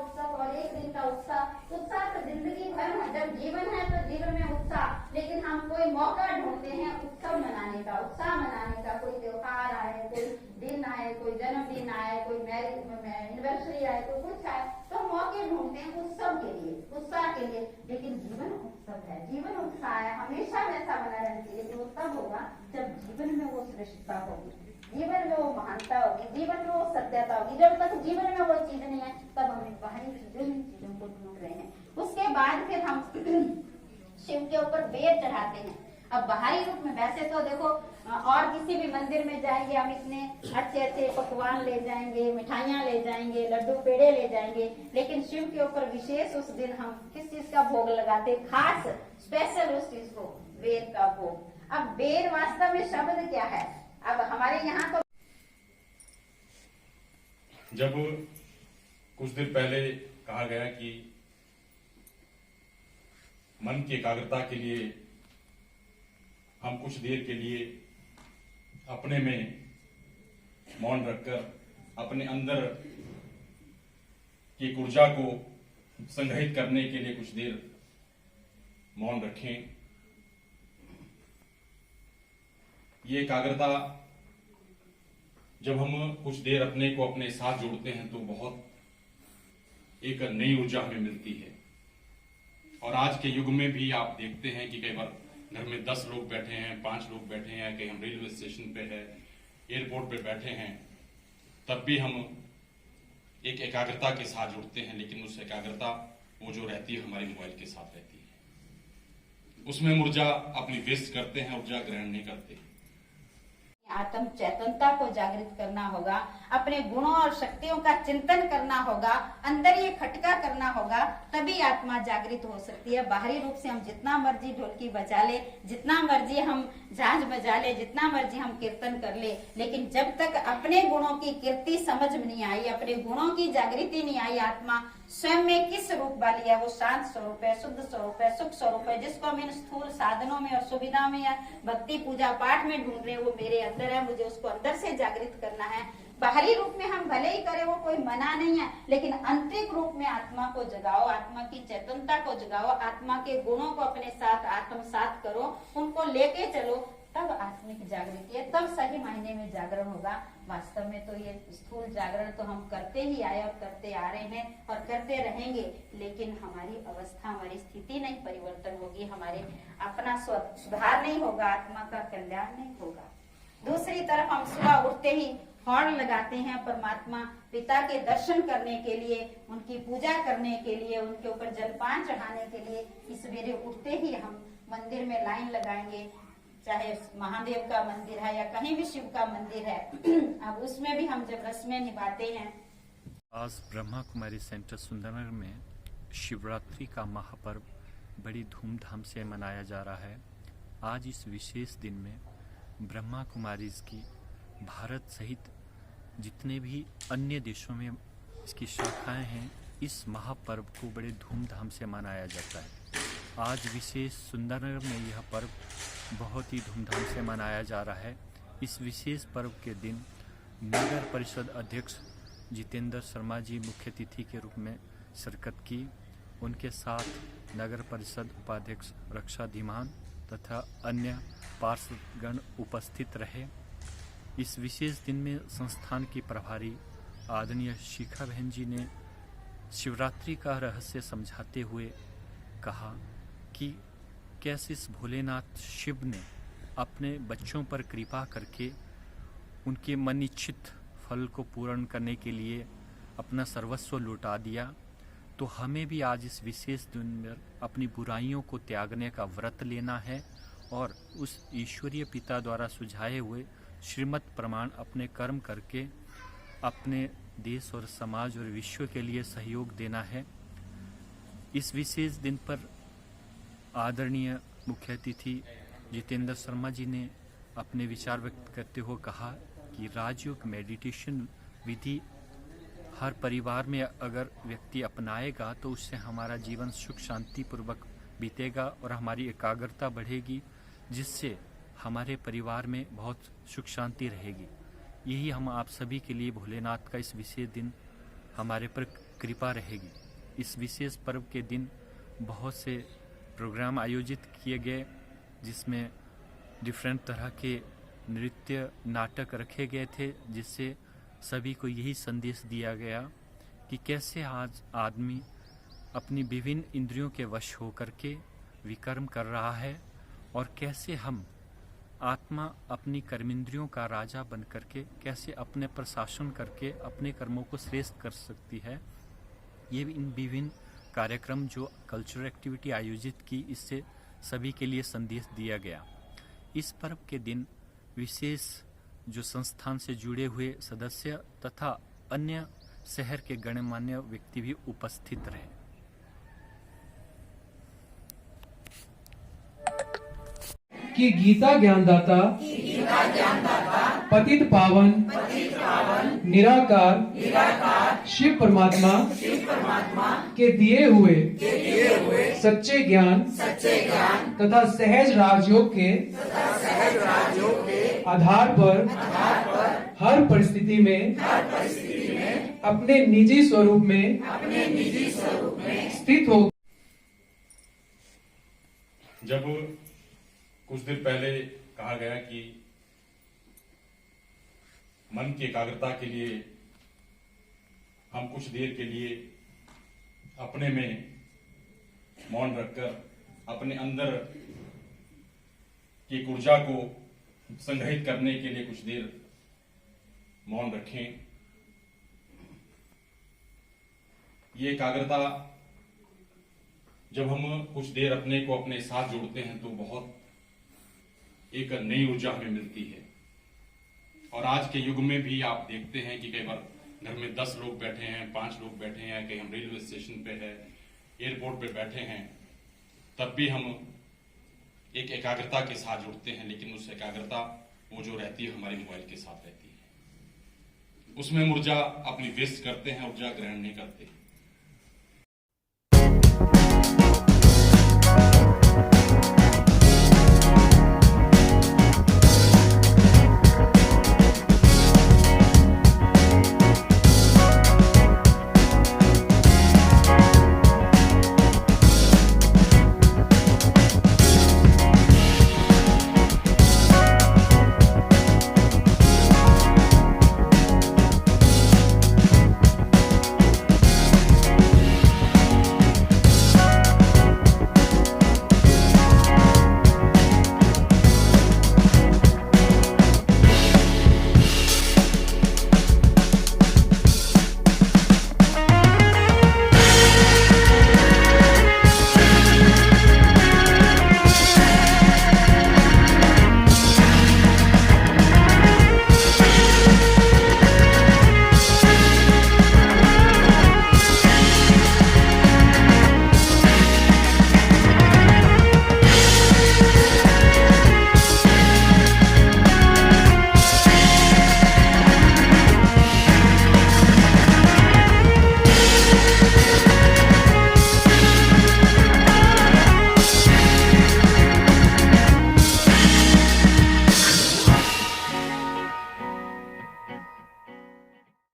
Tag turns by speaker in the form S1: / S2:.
S1: उत्सव और एक दिन का उत्साह। उत्साह तो जिंदगी भर है, जब जीवन है तो जीवन में उत्साह, लेकिन हम कोई मौका ढूंढते हैं उत्सव मनाने का, उत्साह मनाने का। कोई त्योहार आए, कोई दिन आए, कोई जन्मदिन आए, कोई मैरिज एनिवर्सरी आए, कोई कुछ आए, तो मौके ढूंढते हैं उत्सव के लिए, उत्साह के लिए। लेकिन जीवन उत्सव है, जीवन उत्साह है, हमेशा वैसा बना रहना चाहिए। जो तब होगा जब जीवन में वो श्रेष्ठता होगी, जीवन में वो महानता होगी, जीवन में वो सत्यता होगी। जब तक जीवन में वो चीज नहीं है तब हम बाहरी चीजों को ढूंढ रहे हैं। उसके बाद फिर हम शिव के ऊपर बेर चढ़ाते हैं। अब बाहरी रूप में वैसे तो देखो और किसी भी मंदिर में जाएंगे हम इतने अच्छे अच्छे पकवान ले जाएंगे, मिठाइयाँ ले जाएंगे, लड्डू पेड़े ले जाएंगे, लेकिन शिव के ऊपर विशेष उस दिन हम किस चीज का भोग लगाते, खास स्पेशल उस चीज को, बेर का भोग। अब बेर वास्तव में शब्द क्या है? अब हमारे यहाँ तो
S2: जब कुछ दिन पहले कहा गया कि मन की एकाग्रता के लिए हम कुछ देर के लिए अपने में मौन रखकर अपने अंदर की ऊर्जा को संग्रहित करने के लिए कुछ देर मौन रखें। ये एकाग्रता जब हम कुछ देर अपने को अपने साथ जोड़ते हैं तो बहुत एक नई ऊर्जा हमें मिलती है। और आज के युग में भी आप देखते हैं कि कई बार घर में 10 लोग बैठे हैं, 5 लोग बैठे हैं, कहीं हम रेलवे स्टेशन पे है, एयरपोर्ट पे बैठे हैं, तब भी हम एक एकाग्रता के साथ जुड़ते हैं। लेकिन उस एकाग्रता वो जो रहती है हमारे मोबाइल के साथ रहती है, उसमें हम ऊर्जा अपनी वेस्ट करते हैं, ऊर्जा ग्रहण नहीं करते।
S1: आत्म चेतनता को जागृत करना होगा, अपने गुणों और शक्तियों का चिंतन करना होगा, अंदर ये खटका करना होगा, तभी आत्मा जागृत हो सकती है। बाहरी रूप से हम जितना मर्जी ढोलकी बजा ले, जितना मर्जी हम झांझ बजा ले, जितना मर्जी हम कीर्तन कर ले, लेकिन जब तक अपने गुणों की कीर्ति समझ में नहीं आई, अपने गुणों की जागृति नहीं आई, आत्मा स्वयं में किस रूप वाली है, वो शांत स्वरूप है, शुद्ध स्वरूप है, सुख स्वरूप है, जिसको हम इन स्थूल साधनों में और सुविधा में या भक्ति पूजा पाठ में ढूंढ रहे हैं, वो मेरे अंदर है, मुझे उसको अंदर से जागृत करना है। बाहरी रूप में हम भले ही करें, वो कोई मना नहीं है, लेकिन आंतरिक रूप में आत्मा को जगाओ, आत्मा की चेतनता को जगाओ, आत्मा के गुणों को अपने साथ आत्मसात करो, उनको लेके चलो, तब आत्मिक जागृति है, तब सही मायने में जागरण होगा। वास्तव में तो ये स्थूल जागरण तो हम करते ही आए और करते आ रहे हैं और करते रहेंगे, लेकिन हमारी अवस्था, हमारी स्थिति नहीं परिवर्तन होगी, हमारे अपना सुधार नहीं होगा, आत्मा का कल्याण नहीं होगा। दूसरी तरफ हम सुबह उठते ही हॉर्न लगाते हैं परमात्मा पिता के दर्शन करने के लिए, उनकी पूजा करने के लिए, उनके ऊपर जलपान चढ़ाने के लिए। इस सवेरे उठते ही हम मंदिर में लाइन लगाएंगे, चाहे महादेव का मंदिर है या कहीं भी शिव का मंदिर है, अब उसमें भी हम जब रस्में निभाते हैं।
S3: आज ब्रह्मा कुमारी सेंटर सुंदरनगर में शिवरात्रि का महापर्व बड़ी धूमधाम से मनाया जा रहा है। आज इस विशेष दिन में ब्रह्मा कुमारीज की भारत सहित जितने भी अन्य देशों में इसकी शाखाएं हैं, इस महापर्व को बड़े धूमधाम से मनाया जाता है। आज विशेष सुंदरनगर में यह पर्व बहुत ही धूमधाम से मनाया जा रहा है। इस विशेष पर्व के दिन नगर परिषद अध्यक्ष जितेंद्र शर्मा जी मुख्य अतिथि के रूप में शिरकत की। उनके साथ नगर परिषद उपाध्यक्ष रक्षा धीमान तथा अन्य पार्षदगण उपस्थित रहे। इस विशेष दिन में संस्थान की प्रभारी आदरणीय शिखा बहन जी ने शिवरात्रि का रहस्य समझाते हुए कहा कि कैसे इस भोलेनाथ शिव ने अपने बच्चों पर कृपा करके उनके मन इच्छित फल को पूर्ण करने के लिए अपना सर्वस्व लुटा दिया, तो हमें भी आज इस विशेष दिन में अपनी बुराइयों को त्यागने का व्रत लेना है और उस ईश्वरीय पिता द्वारा सुझाए हुए श्रीमत प्रमाण अपने कर्म करके अपने देश और समाज और विश्व के लिए सहयोग देना है। इस विशेष दिन पर आदरणीय मुख्य अतिथि जितेंद्र शर्मा जी ने अपने विचार व्यक्त करते हुए कहा कि राजयोग मेडिटेशन विधि हर परिवार में अगर व्यक्ति अपनाएगा तो उससे हमारा जीवन सुख शांति पूर्वक बीतेगा और हमारी एकाग्रता बढ़ेगी, जिससे हमारे परिवार में बहुत सुख शांति रहेगी। यही हम आप सभी के लिए भोलेनाथ का इस विशेष दिन हमारे पर कृपा रहेगी। इस विशेष पर्व के दिन बहुत से प्रोग्राम आयोजित किए गए, जिसमें डिफरेंट तरह के नृत्य नाटक रखे गए थे, जिससे सभी को यही संदेश दिया गया कि कैसे आज आदमी अपनी विभिन्न इंद्रियों के वश होकर के विकर्म कर रहा है और कैसे हम आत्मा अपनी कर्मेंद्रियों का राजा बन करके कैसे अपने पर शासन करके अपने कर्मों को श्रेष्ठ कर सकती है। ये इन विभिन्न कार्यक्रम जो कल्चरल एक्टिविटी आयोजित की, इससे सभी के लिए संदेश दिया गया। इस पर्व के दिन विशेष जो संस्थान से जुड़े हुए सदस्य तथा अन्य शहर के गणमान्य व्यक्ति भी उपस्थित रहे।
S4: कि गीता ज्ञानदाता पतित पावन निराकार शिव परमात्मा के दिए हुए सच्चे ज्ञान तथा सहज राजयोग के आधार पर हर परिस्थिति में अपने निजी स्वरूप में स्थित हो।
S2: जब कुछ देर पहले कहा गया कि मन की एकाग्रता के लिए हम कुछ देर के लिए अपने में मौन रखकर अपने अंदर की ऊर्जा को संग्रहित करने के लिए कुछ देर मौन रखें। ये एकाग्रता जब हम कुछ देर अपने को अपने साथ जोड़ते हैं तो बहुत एक नई ऊर्जा हमें मिलती है। और आज के युग में भी आप देखते हैं कि कई बार घर में 10 लोग बैठे हैं, 5 लोग बैठे हैं, कहीं हम रेलवे स्टेशन पे है, एयरपोर्ट पे बैठे हैं, तब भी हम एक एकाग्रता के साथ जुड़ते हैं। लेकिन उस एकाग्रता वो जो रहती है हमारे मोबाइल के साथ रहती है, उसमें हम ऊर्जा अपनी वेस्ट करते हैं, ऊर्जा ग्रहण नहीं करते।